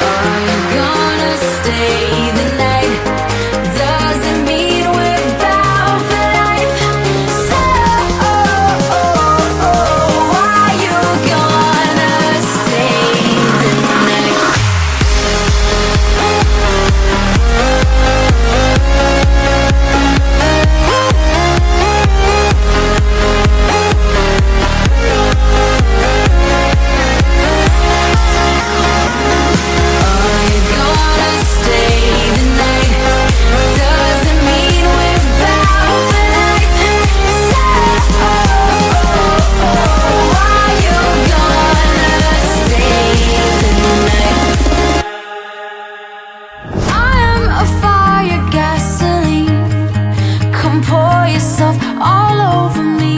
Are you gonna stay the night? Does it mean we're bound for life? So, are you gonna stay the night? All over me,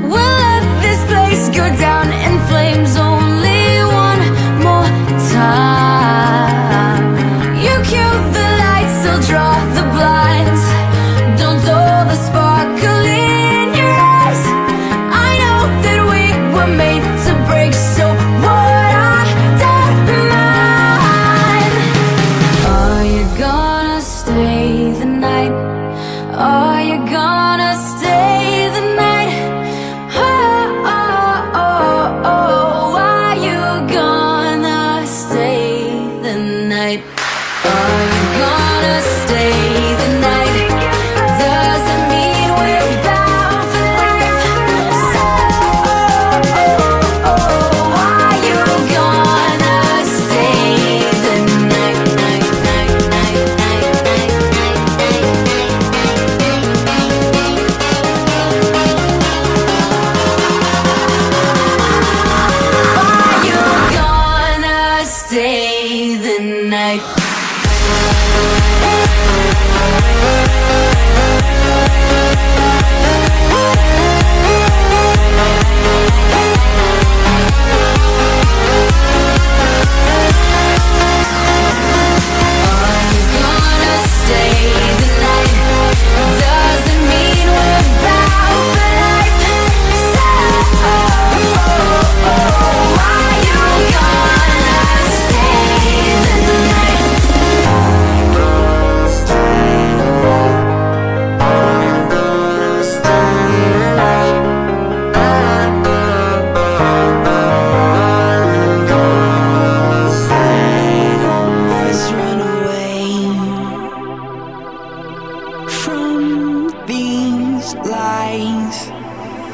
we'll let this place go down in flames only one more time. You cue the lights, I'll draw the blinds. Don't dull the sparkle in your eyes. I know that we were made to break, so what I don't mind. Are you gonna stay the night? Are you gonna stay the night? Are you gonna stay the night? Are you gonna stay the night? Does it mean we're bound for life? So, are you gonna stay the night? Stay the night.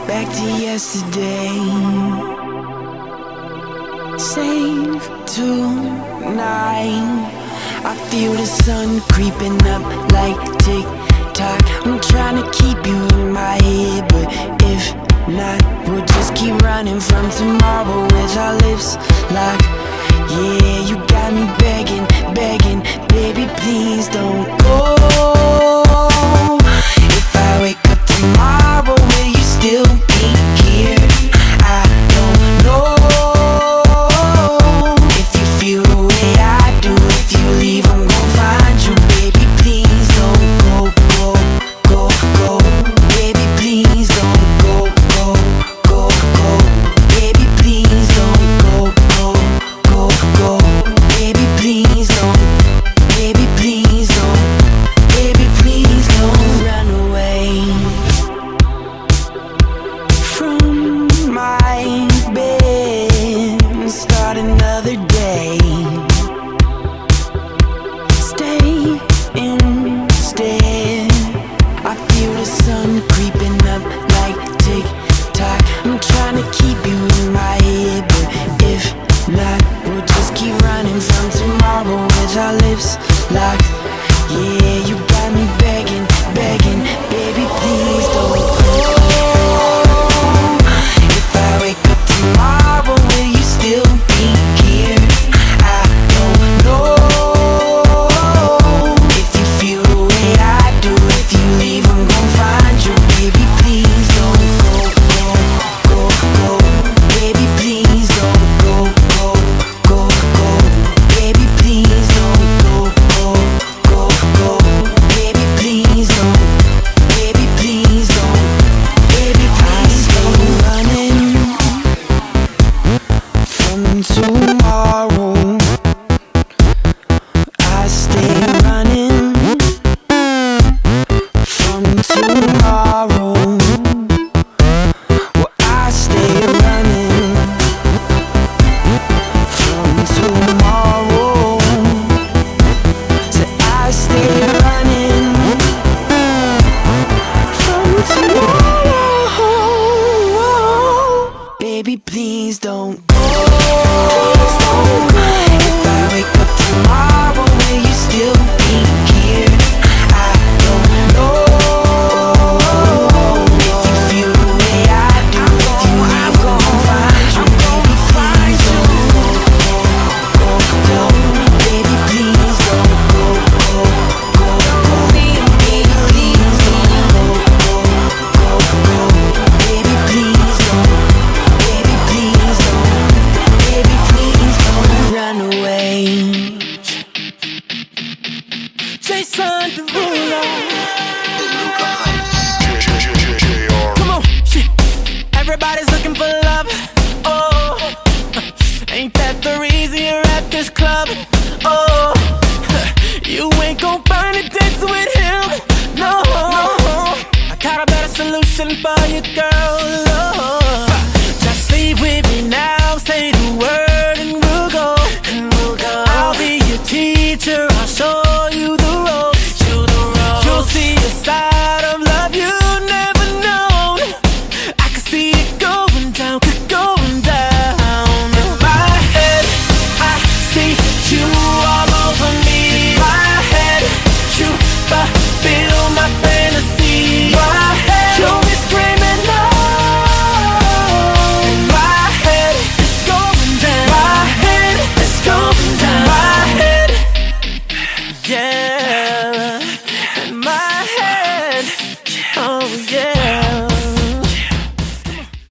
Back to yesterday. Save tonight. I feel the sun creeping up like tick-tock. I'm trying to keep you in my head, but if not, we'll just keep running from tomorrow with our lips locked. Yeah, you got me begging, begging, baby, please don't go. If I wake up tomorrow, will you still be here? I don't know. If you feel the way I do, if you leave, I'm gon' find you. Baby, please don't go, go, go, go. Baby, please don't go, go, go, go. Baby, please don't go, go, go, go. Baby, please don't. Baby, please don't. Baby, please don't run away from my bed and start another day. Stay instead. I feel the sun creeping up like tick-tock. I'm trying to keep you in my head, but if not, we'll just keep running from tomorrow with our lips locked. Yeah, you got me begging, begging, baby, please don't go. If I wake up tomorrow, will you still be here? I don't know. If you feel the way I do, if you leave, I'm gon' find you. Baby, please don't go, go, go, go. Baby, please don't go, go, go, go. Baby, please don't go, go, go, go. this club. Oh, you ain't gon' find a dance with him. No, I got a better solution for you, girl.